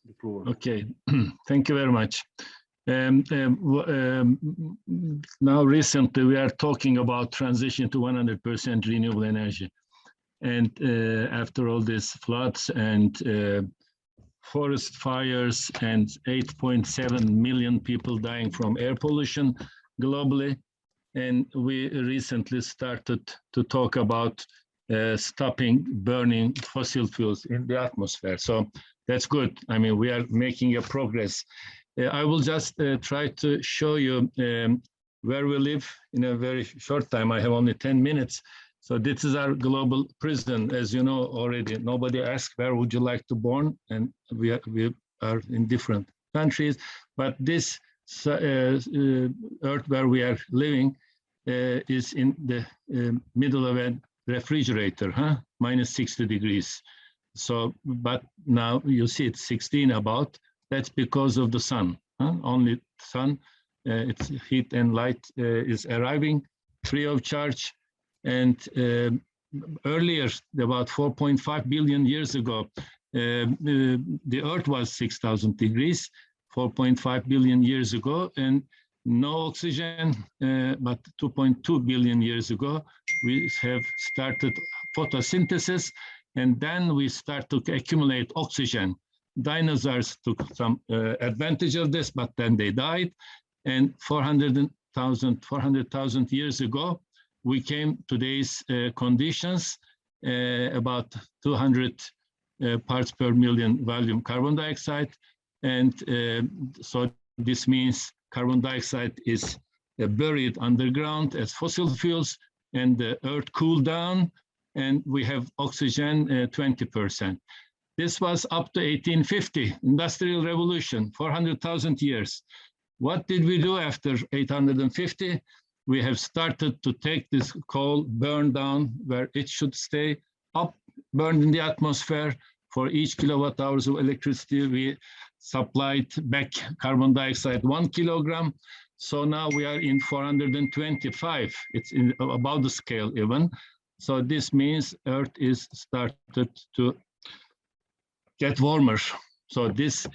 the floor. Okay, thank you very much. Now recently we are talking about transition to 100% renewable energy. And after all these floods and forest fires and 8.7 million people dying from air pollution globally, and we recently started to talk about stopping burning fossil fuels in the atmosphere. So that's good. I mean, we are making a progress. I will just try to show you where we live in a very short time. I have only 10 minutes. So this is our global prison. As you know already, nobody asked where would you like to born, and we are in different countries. But this earth where we are living is in the middle of a refrigerator, huh? Minus 60 degrees. So, but now you see it's 16 about. That's because of the sun. Huh? Only sun, its heat and light is arriving free of charge. And earlier, about 4.5 billion years ago, the Earth was 6,000 degrees, 4.5 billion years ago, and no oxygen, but 2.2 billion years ago, we have started photosynthesis, and then we start to accumulate oxygen. Dinosaurs took some advantage of this, but then they died. And 400,000 years ago, we came to today's conditions, about 200 parts per million volume carbon dioxide. And so this means carbon dioxide is buried underground as fossil fuels, and the earth cooled down, and we have oxygen 20%. This was up to 1850, Industrial Revolution, 400,000 years. What did we do after 850? We have started to take this coal, burn down where it should stay up, burned in the atmosphere. For each kilowatt hours of electricity, we supplied back carbon dioxide 1 kilogram. So now we are in 425. It's in about the scale even. So this means Earth is started to get warmer. So this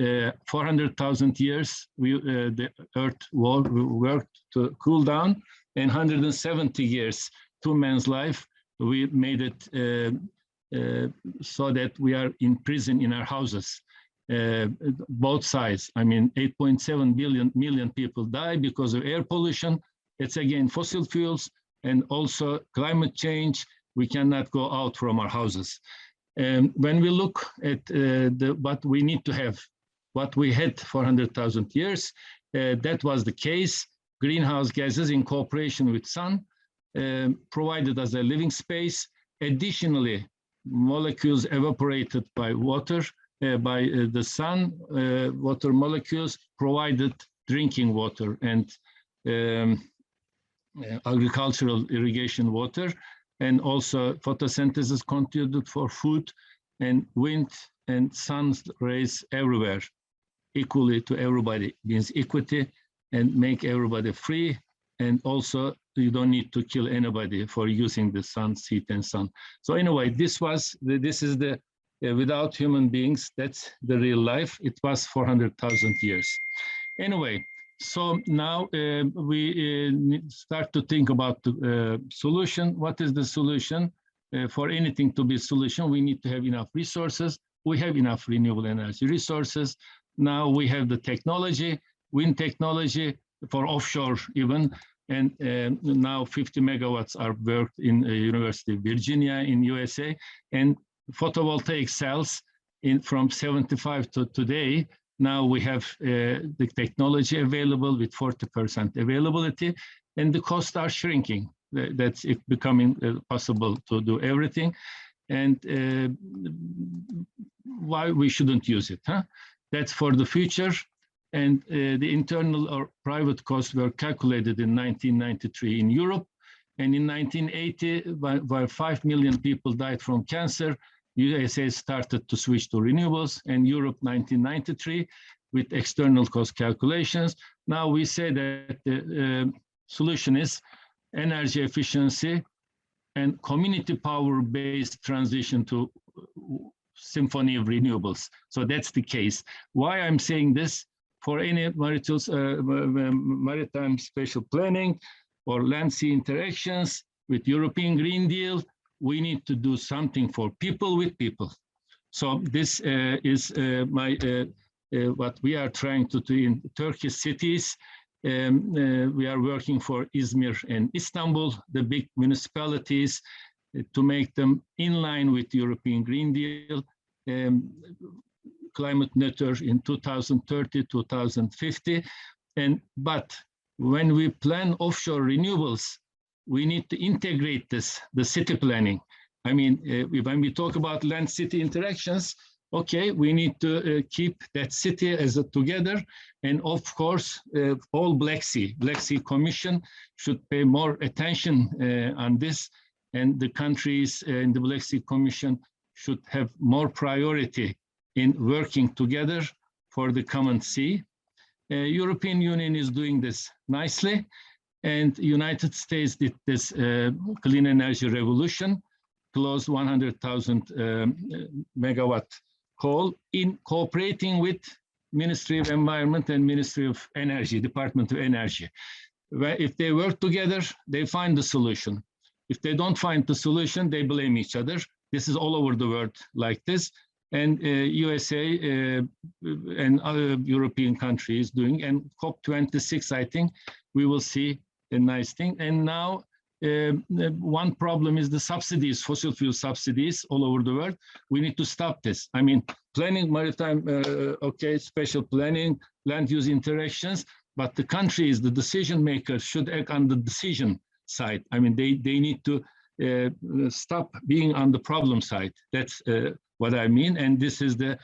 400,000 years, the Earth worked to cool down, and 170 years, 2 man's life, we made it so that we are in prison in our houses. Both sides. I mean, 8.7 million people die because of air pollution. It's again fossil fuels and also climate change. We cannot go out from our houses. When we look at what we need to have, what we had 400,000 years, that was the case. Greenhouse gases in cooperation with sun provided us a living space. Additionally, molecules evaporated by water, by the sun, water molecules provided drinking water and agricultural irrigation water, and also photosynthesis contributed for food, and wind and sun rays everywhere, equally to everybody, means equity, and make everybody free. And also you don't need to kill anybody for using the sun's heat and sun. So anyway, this is the without human beings, that's the real life. It was 400,000 years. Anyway, so now we start to think about the solution. What is the solution? For anything to be a solution, we need to have enough resources. We have enough renewable energy resources. Now we have the technology, wind technology for offshore even, and now 50 megawatts are worked in University of Virginia in USA, and photovoltaic cells from 75 to today. Now we have the technology available with 40% availability, and the costs are shrinking. That's it becoming possible to do everything. And why we shouldn't use it, huh? That's for the future. And the internal or private costs were calculated in 1993 in Europe. And in 1980, while 5 million people died from cancer, USA started to switch to renewables, and Europe 1993 with external cost calculations. Now we say that the solution is energy efficiency and community power-based transition to symphony of renewables. So that's the case. Why I'm saying this, for any maritime spatial planning or land-sea interactions with European Green Deal, we need to do something for people with people. So this is what we are trying to do in Turkish cities. We are working for Izmir and Istanbul, the big municipalities, to make them in line with European Green Deal, climate neutral in 2030, 2050. But when we plan offshore renewables, we need to integrate this, the city planning. I mean, when we talk about land-city interactions, okay, we need to keep that city as a together. And of course, all Black Sea Commission should pay more attention on this. And the countries in the Black Sea Commission should have more priority in working together for the common sea. European Union is doing this nicely. And United States did this clean energy revolution, closed 100,000 megawatt coal in cooperating with Ministry of Environment and Ministry of Energy, Department of Energy. Where if they work together, they find the solution. If they don't find the solution, they blame each other. This is all over the world like this. And USA and other European countries doing, and COP26, I think, we will see a nice thing. And now one problem is the subsidies, fossil fuel subsidies all over the world. We need to stop this. I mean, planning maritime, okay, special planning, land use interactions, but the countries, the decision makers should act on the decision side. I mean, they need to stop being on the problem side. That's what I mean. And this is the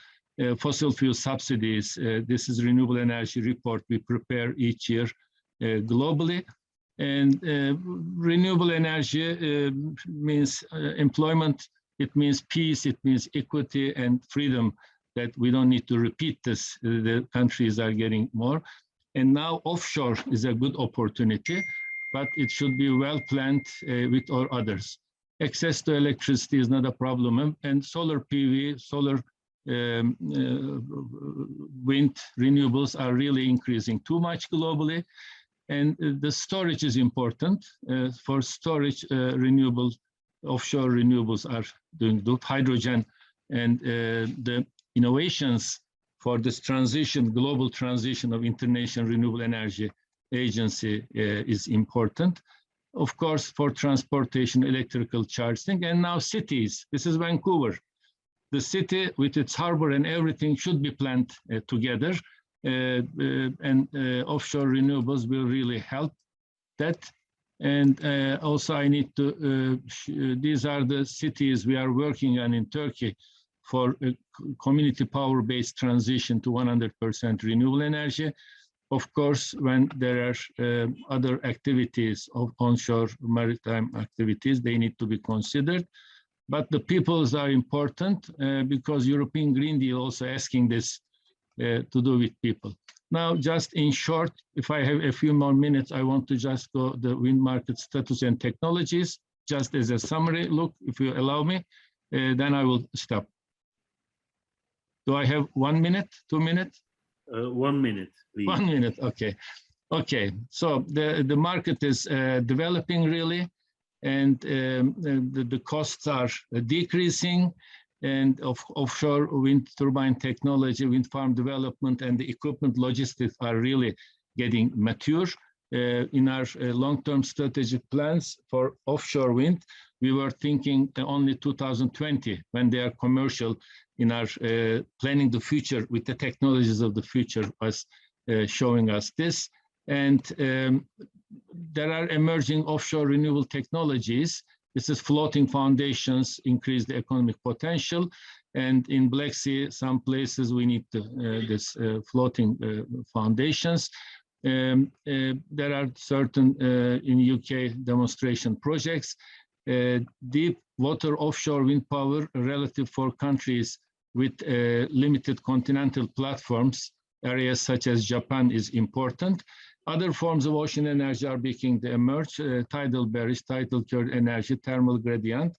fossil fuel subsidies. This is renewable energy report we prepare each year globally. And renewable energy means employment, it means peace, it means equity and freedom, that we don't need to repeat this. The countries are getting more. And now offshore is a good opportunity, but it should be well planned with all others. Access to electricity is not a problem. And solar PV, solar wind renewables are really increasing too much globally. And the storage is important. For storage, renewable, offshore renewables are doing good. Hydrogen and the innovations for this transition, global transition of International Renewable Energy Agency is important. Of course, for transportation, electrical charging, and now cities. This is Vancouver. The city with its harbor and everything should be planned together. And offshore renewables will really help that. And also I need to, these are the cities we are working on in Turkey for a community power-based transition to 100% renewable energy. Of course, when there are other activities of onshore maritime activities, they need to be considered. But the peoples are important because European Green Deal also asking this to do with people. Now, just in short, if I have a few more minutes, I want to just go the wind market status and technologies, just as a summary look, if you allow me, then I will stop. Do I have 1 minute, 2 minutes? 1 minute, please. 1 minute, okay. Okay, so the market is developing really, and the costs are decreasing. And offshore wind turbine technology, wind farm development, and the equipment logistics are really getting mature. In our long-term strategic plans for offshore wind, we were thinking only 2020 when they are commercial. In our planning the future with the technologies of the future was showing us this. And there are emerging offshore renewable technologies. This is floating foundations, increase the economic potential. And in Black Sea, some places we need this floating foundations. There are certain in UK demonstration projects. Deep water offshore wind power relative for countries with limited continental platforms, areas such as Japan is important. Other forms of ocean energy are beginning to emerge, tidal barriers, tidal current energy, thermal gradient.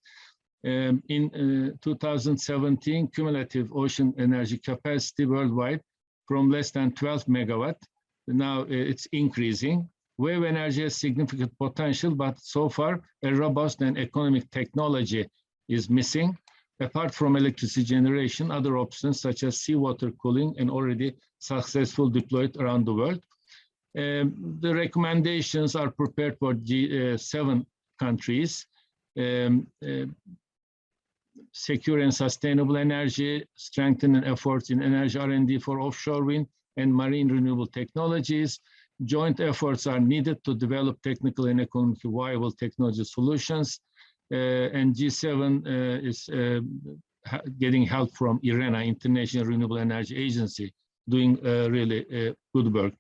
In 2017, cumulative ocean energy capacity worldwide from less than 12 megawatt. Now it's increasing. Wave energy has significant potential, but so far a robust and economic technology is missing. Apart from electricity generation, other options such as seawater cooling and already successful deployed around the world. The recommendations are prepared for G7 countries. Secure and sustainable energy, strengthening efforts in energy R&D for offshore wind and marine renewable technologies. Joint efforts are needed to develop technical and economically viable technology solutions. And G7 is getting help from IRENA, International Renewable Energy Agency, doing really good work.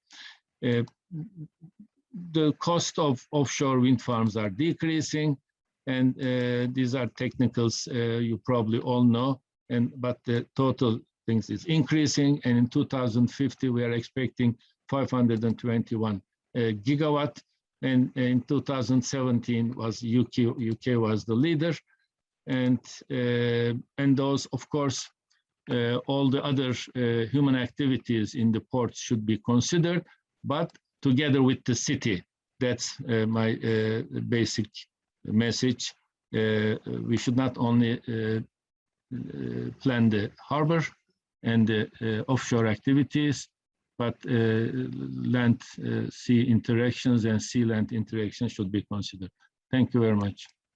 The cost of offshore wind farms are decreasing, and these are technicals you probably all know, but the total things is increasing, and in 2050 we are expecting 521 gigawatt, and in 2017 was UK was the leader, and those, of course, all the other human activities in the ports should be considered, but together with the city. That's my basic message. We should not only plan the harbor and the offshore activities, but land-sea interactions and sea-land interactions should be considered. Thank you very much.